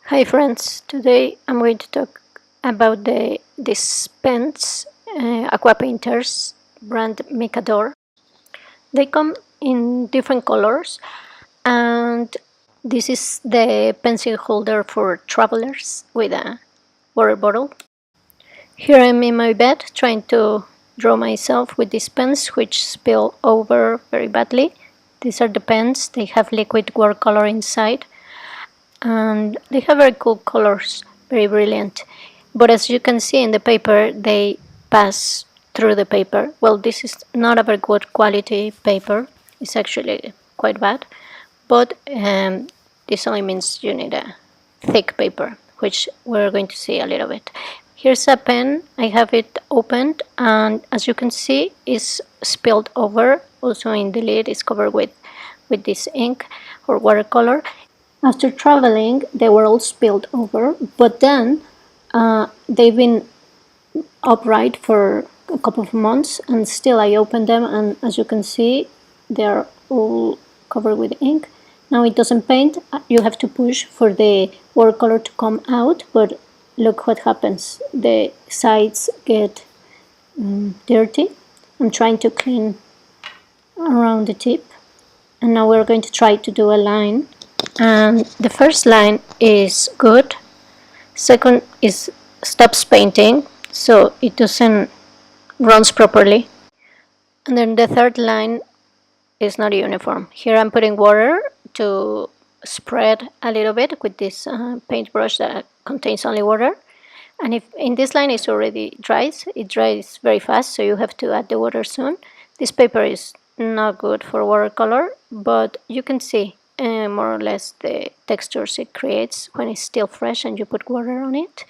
Hi friends, today I'm going to talk about these pens, Aquapainters brand Micador. They come in different colors, and this is the pencil holder for travelers with a water bottle. Here I'm in my bed trying to draw myself with these pens which spill over very badly. These are the pens, they have liquid watercolor inside and they have very cool colors, very brilliant. But as you can see in the paper, they pass through the paper. Well, this is not a very good quality paper. It's actually quite bad. But this only means you need a thick paper, which we're going to see a little bit. Here's a pen. I have it opened, and as you can see, it's spilled over. Also in the lid, it's covered with this ink or watercolor. After traveling, they were all spilled over, but then they've been upright for a couple of months, and still I opened them, and as you can see, they're all covered with ink. Now it doesn't paint. You have to push for the watercolor to come out, but look what happens. The sides get dirty. I'm trying to clean around the tip, and now we're going to try to do a line. And the first line is good. Second is stops painting, so it doesn't runs properly. And then the third line is not uniform. Here I'm putting water to spread a little bit with this paintbrush that contains only water. And if in this line it's already dries, it dries very fast, so you have to add the water soon. This paper is not good for watercolor, but you can see more or less the textures it creates when it's still fresh and you put water on it.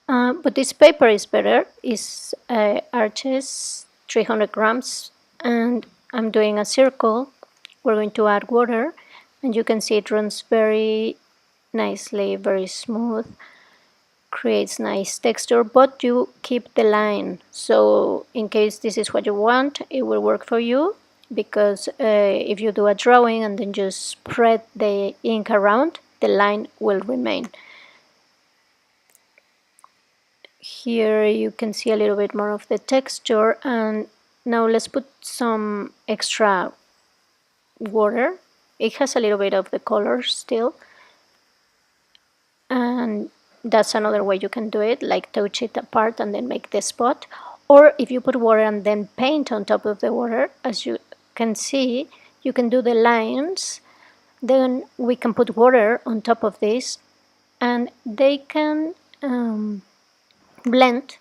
But this paper is better. It's Arches 300 grams, and I'm doing a circle. We're going to add water, and you can see it runs very nicely, very smooth, creates nice texture, but you keep the line. So in case this is what you want, it will work for you, because if you do a drawing and then just spread the ink around, the line will remain. Here you can see a little bit more of the texture, and now let's put some extra water. It has a little bit of the color still, and that's another way you can do it, like touch it apart and then make the spot. Or if you put water and then paint on top of the water, as you can see, you can do the lines, then we can put water on top of this, and they can blend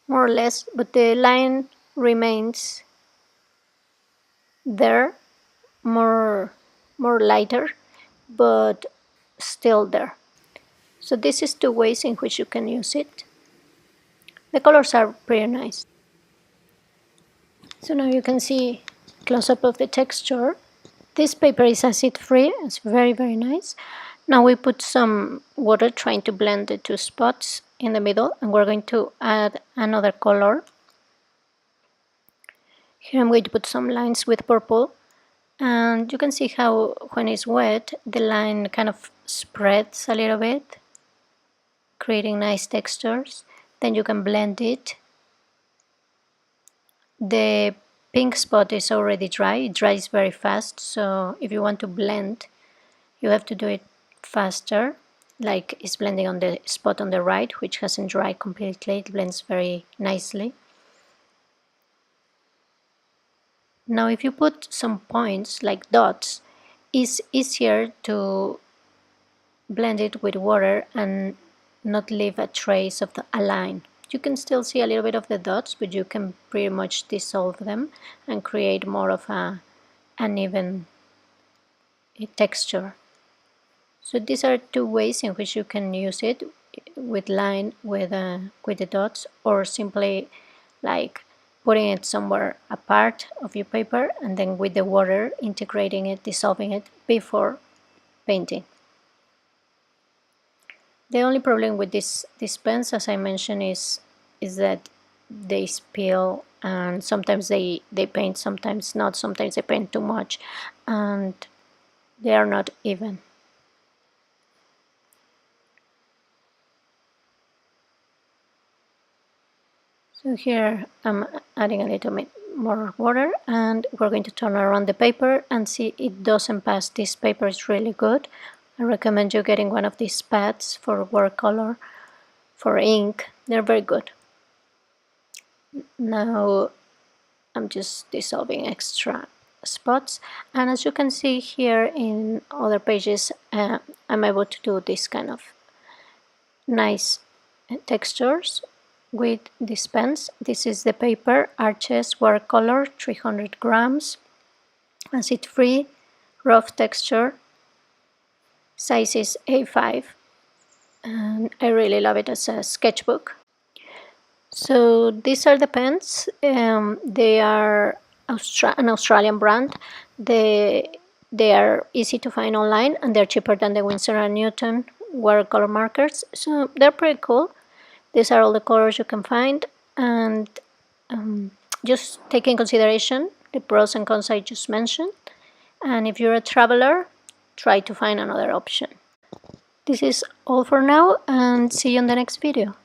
more or less, but the line remains there, more lighter, but still there. So this is two ways in which you can use it. The colors are pretty nice. So now you can see close-up of the texture. This paper is acid-free. It's very nice. Now we put some water trying to blend the two spots in the middle, and we're going to add another color. Here I'm going to put some lines with purple, and you can see how when it's wet the line kind of spreads a little bit, creating nice textures. Then you can blend it. The pink spot is already dry. It dries very fast, so if you want to blend, you have to do it faster, like it's blending on the spot on the right, which hasn't dried completely. It blends very nicely. Now if you put some points like dots, it's easier to blend it with water and not leave a trace of a line. You can still see a little bit of the dots, but you can pretty much dissolve them and create more of an even texture. So these are two ways in which you can use it, with line, with the dots, or simply like putting it somewhere apart of your paper and then with the water integrating it, dissolving it before painting. The only problem with these pens, as I mentioned, is that they spill, and sometimes they paint, sometimes not, sometimes they paint too much, and they are not even. So here I'm adding a little bit more water, and we're going to turn around the paper and see it doesn't pass. This paper is really good. I recommend you getting one of these pads for watercolor, for ink. They're very good. Now I'm just dissolving extra spots, and as you can see here in other pages, I'm able to do this kind of nice textures with this pens. This is the paper Arches Watercolor 300 grams, acid free, rough texture, size is A5, and I really love it as a sketchbook. So these are the pens. They are an Australian brand. They are easy to find online, and they're cheaper than the Winsor & Newton watercolor markers. So they're pretty cool. These are all the colors you can find, and just take in consideration the pros and cons I just mentioned. And if you're a traveler, try to find another option. This is all for now, and see you in the next video.